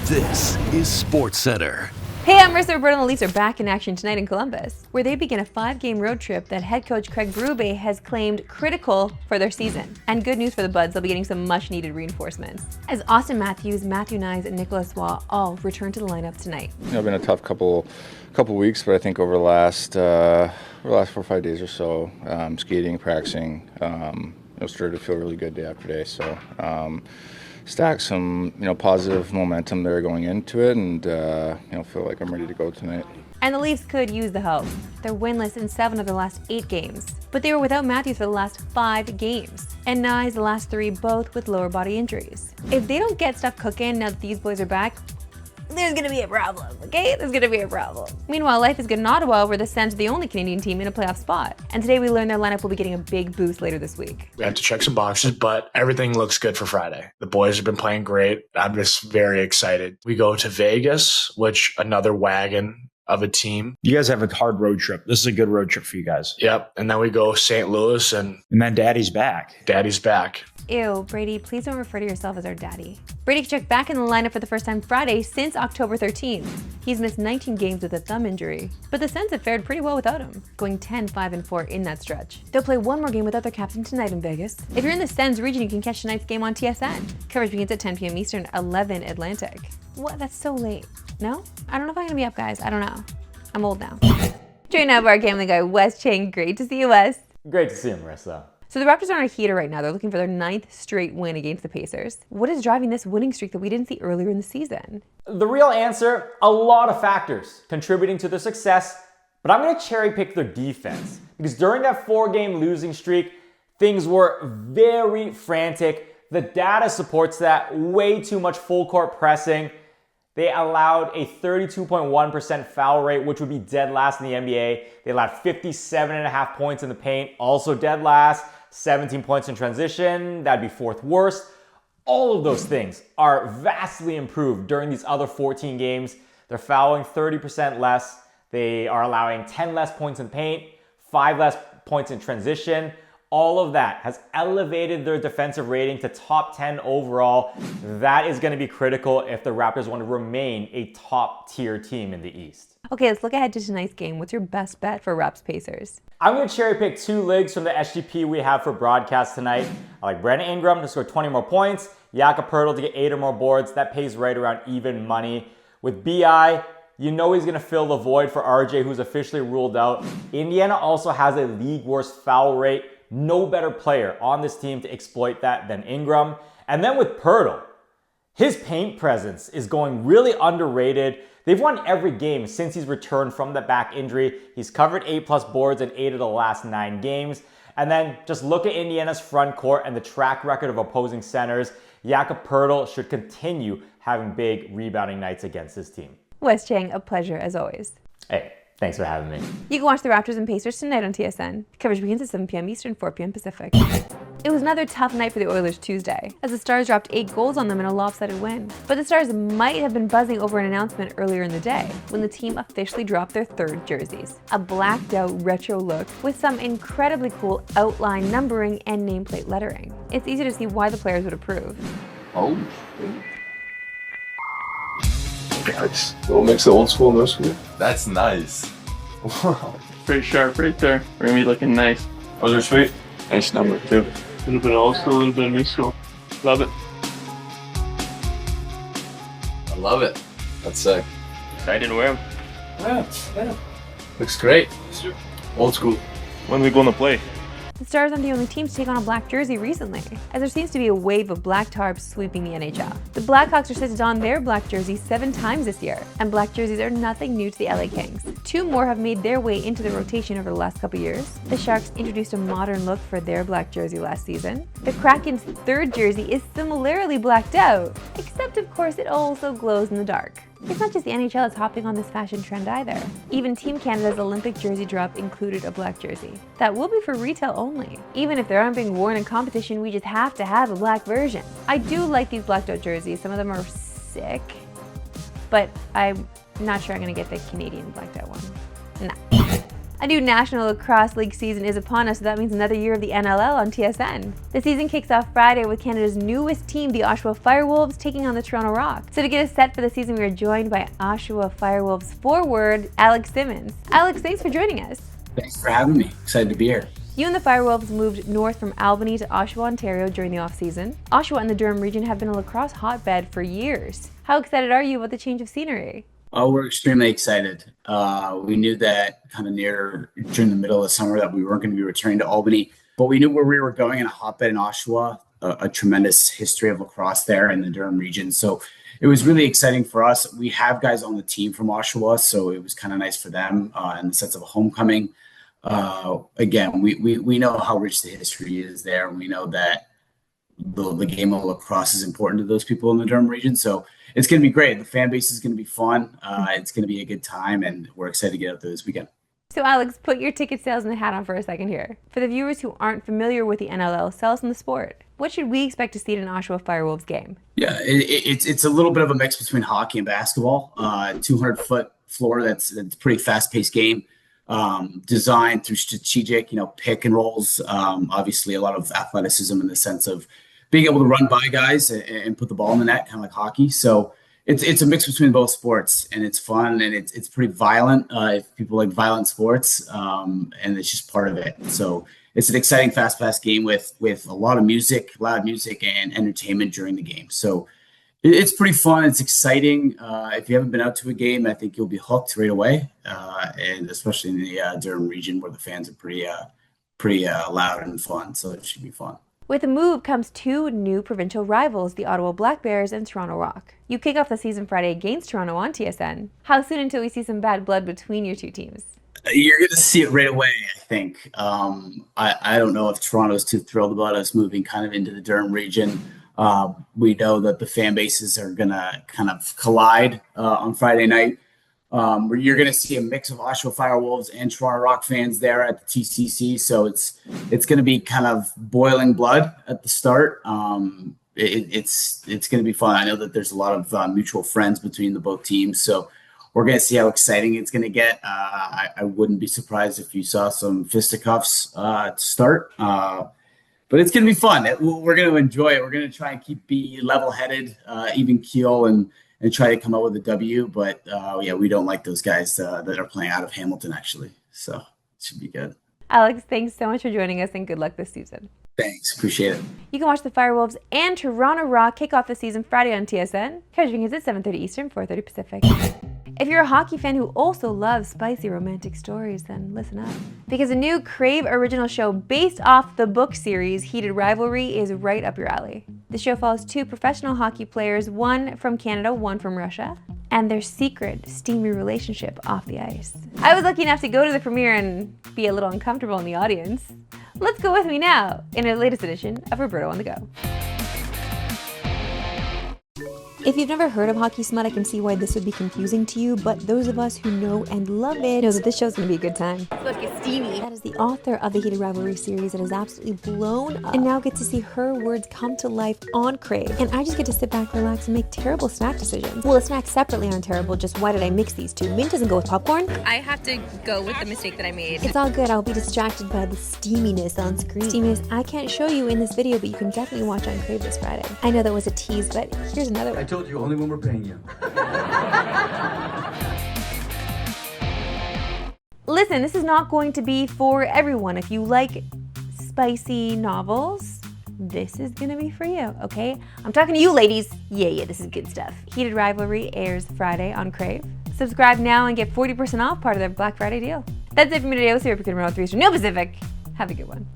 This is Sportscentre. Hey, I'm Marissa Roberto, and the Leafs are back in action tonight in Columbus, where they begin a 5-game road trip that head coach Craig Berube has claimed critical for their season. And good news for the Buds, they'll be getting some much-needed reinforcements, as Austin Matthews, Matthew Nyes, and Nicholas Waugh all return to the lineup tonight. It's been a tough couple weeks, but I think over the last 4 or 5 days or so, skating, practicing, started to feel really good day after day. So stack some positive momentum there going into it, and feel like I'm ready to go tonight. And the Leafs could use the help. They're winless in 7 of their last 8 games, but they were without Matthews for the last 5 games, and Nyes the last 3, both with lower body injuries. If they don't get stuff cooking now that these boys are back, there's gonna be a problem, okay? There's gonna be a problem. Meanwhile, life is good in Ottawa, where the Sens are the only Canadian team in a playoff spot. And today we learned their lineup will be getting a big boost later this week. We have to check some boxes, but everything looks good for Friday. The boys have been playing great. I'm just very excited. We go to Vegas, which another wagon of a team. You guys have a hard road trip. This is a good road trip for you guys. Yep. And then we go St. Louis, and then Daddy's back. Daddy's back. Ew, Brady, please don't refer to yourself as our daddy. Brady Tkachuk back in the lineup for the first time Friday since October 13th. He's missed 19 games with a thumb injury, but the Sens have fared pretty well without him, going 10-5-4 in that stretch. They'll play one more game without their captain tonight in Vegas. If you're in the Sens region, you can catch tonight's game on TSN. Coverage begins at 10 p.m. Eastern, 11 Atlantic. What? That's so late. No? I don't know if I'm gonna be up, guys. I don't know. I'm old now. Join now by our gambling guy, Wes Chang. Great to see you, Wes. Great to see you, Marissa. So the Raptors are on a heater right now. They're looking for their 9th straight win against the Pacers. What is driving this winning streak that we didn't see earlier in the season? The real answer, a lot of factors contributing to their success, but I'm going to cherry pick their defense. Because during that 4-game losing streak, things were very frantic. The data supports that. Way too much full court pressing. They allowed a 32.1% foul rate, which would be dead last in the NBA. They allowed 57.5 points in the paint, also dead last. 17 points in transition, that'd be 4th worst. All of those things are vastly improved during these other 14 games. They're fouling 30% less. They are allowing 10 less points in paint, 5 less points in transition. All of that has elevated their defensive rating to top 10 overall. That is going to be critical if the Raptors want to remain a top-tier team in the East. Okay, let's look ahead to tonight's game. What's your best bet for Raps Pacers? I'm going to cherry pick 2 legs from the SGP we have for broadcast tonight. I like Brandon Ingram to score 20 more points, Jakob Poeltl to get 8 or more boards. That pays right around even money. With BI, you know he's going to fill the void for RJ, who's officially ruled out. Indiana also has a league worst foul rate. No better player on this team to exploit that than Ingram. And then with Poeltl, his paint presence is going really underrated. They've won every game since he's returned from the back injury. He's covered 8+ boards in 8 of the last 9 games. And then just look at Indiana's front court and the track record of opposing centers. Jakob Poeltl should continue having big rebounding nights against this team. Wes Chang, a pleasure as always. Hey, thanks for having me. You can watch the Raptors and Pacers tonight on TSN. Coverage begins at 7 p.m. Eastern, 4 p.m. Pacific. It was another tough night for the Oilers Tuesday, as the Stars dropped 8 goals on them in a lopsided win. But the Stars might have been buzzing over an announcement earlier in the day, when the team officially dropped their 3rd jerseys. A blacked out retro look with some incredibly cool outline numbering and nameplate lettering. It's easy to see why the players would approve. Oh, nice. Little mix of old school and new school. That's nice. Wow. Pretty sharp right there. We're gonna be looking nice. Those are sweet. Nice number too. A little bit of old school, a little bit of new school. Love it. I love it. That's sick. Excited to wear them. Yeah. Looks great. Old school. When are we gonna play? The Stars aren't the only team to take on a black jersey recently, as there seems to be a wave of black tarps sweeping the NHL. The Blackhawks are set to don their black jerseys 7 times this year, and black jerseys are nothing new to the LA Kings. 2 more have made their way into the rotation over the last couple years. The Sharks introduced a modern look for their black jersey last season. The Kraken's 3rd jersey is similarly blacked out, except of course it also glows in the dark. It's not just the NHL that's hopping on this fashion trend either. Even Team Canada's Olympic jersey drop included a black jersey. That will be for retail only. Even if they aren't being worn in competition, we just have to have a black version. I do like these blacked out jerseys. Some of them are sick, but I'm not sure I'm gonna get the Canadian blacked out one. Nah. A new National Lacrosse League season is upon us, so that means another year of the NLL on TSN. The season kicks off Friday with Canada's newest team, the Oshawa Firewolves, taking on the Toronto Rock. So to get us set for the season, we are joined by Oshawa Firewolves forward, Alex Simmons. Alex, thanks for joining us. Thanks for having me. Excited to be here. You and the Firewolves moved north from Albany to Oshawa, Ontario during the off-season. Oshawa and the Durham region have been a lacrosse hotbed for years. How excited are you about the change of scenery? Oh, we're extremely excited. We knew that kind of during the middle of the summer that we weren't going to be returning to Albany, but we knew where we were going in a hotbed in Oshawa, a tremendous history of lacrosse there in the Durham region. So it was really exciting for us. We have guys on the team from Oshawa, so it was kind of nice for them in the sense of a homecoming. Again, we know how rich the history is there, and we know that the game of lacrosse is important to those people in the Durham region. So it's going to be great. The fan base is going to be fun. It's going to be a good time, and we're excited to get out there this weekend. So Alex, put your ticket sales in the hat on for a second here. For the viewers who aren't familiar with the NLL, sell us in the sport. What should we expect to see in an Oshawa Firewolves game? Yeah, it's a little bit of a mix between hockey and basketball. 200-foot floor that's a pretty fast-paced game. Designed through strategic, pick and rolls. Obviously, a lot of athleticism in the sense of being able to run by guys and put the ball in the net, kind of like hockey. So it's a mix between both sports, and it's fun, and it's pretty violent if people like violent sports, and it's just part of it. So it's an exciting, fast game with a lot of music, loud music, and entertainment during the game. So it's pretty fun. It's exciting. If you haven't been out to a game, I think you'll be hooked right away, and especially in the Durham region where the fans are pretty loud and fun. So it should be fun. With the move comes two new provincial rivals, the Ottawa Black Bears and Toronto Rock. You kick off the season Friday against Toronto on TSN. How soon until we see some bad blood between your two teams? You're going to see it right away, I think. I don't know if Toronto's too thrilled about us moving kind of into the Durham region. We know that the fan bases are going to kind of collide on Friday night. Where you're going to see a mix of Oshawa Firewolves and Toronto Rock fans there at the TCC. So it's going to be kind of boiling blood at the start. It's going to be fun. I know that there's a lot of mutual friends between the both teams. So we're going to see how exciting it's going to get. I wouldn't be surprised if you saw some fisticuffs to start. But it's going to be fun. We're going to enjoy it. We're going to try and be level-headed, even keel, and try to come out with a W. But, we don't like those guys that are playing out of Hamilton, actually. So it should be good. Alex, thanks so much for joining us, and good luck this season. Thanks. Appreciate it. You can watch the Firewolves and Toronto Rock kick off the season Friday on TSN. Coverage is at 7:30 Eastern, 4:30 Pacific. If you're a hockey fan who also loves spicy romantic stories, then listen up. Because a new Crave original show based off the book series Heated Rivalry is right up your alley. The show follows two professional hockey players, one from Canada, one from Russia, and their secret, steamy relationship off the ice. I was lucky enough to go to the premiere and be a little uncomfortable in the audience. Let's go with me now in our latest edition of Roberto on the Go. If you've never heard of Hockey Smut, I can see why this would be confusing to you, but those of us who know and love it know that this show's gonna be a good time. It's supposed to get steamy. That is the author of the Heated Rivalry series that is absolutely blown up, and now get to see her words come to life on Crave. And I just get to sit back, relax, and make terrible snack decisions. Well, the snacks separately aren't terrible, just why did I mix these two? Mint doesn't go with popcorn. I have to go with the mistake that I made. It's all good, I'll be distracted by the steaminess on screen. Steaminess I can't show you in this video, but you can definitely watch on Crave this Friday. I know that was a tease, but here's another one. I told you only when we're paying you. Listen, this is not going to be for everyone. If you like spicy novels, this is gonna be for you, okay? I'm talking to you ladies. Yeah, this is good stuff. Heated Rivalry airs Friday on Crave. Subscribe now and get 40% off, part of their Black Friday deal. That's it for me today. We'll see you if we can run 3 Eastern, no Pacific. Have a good one.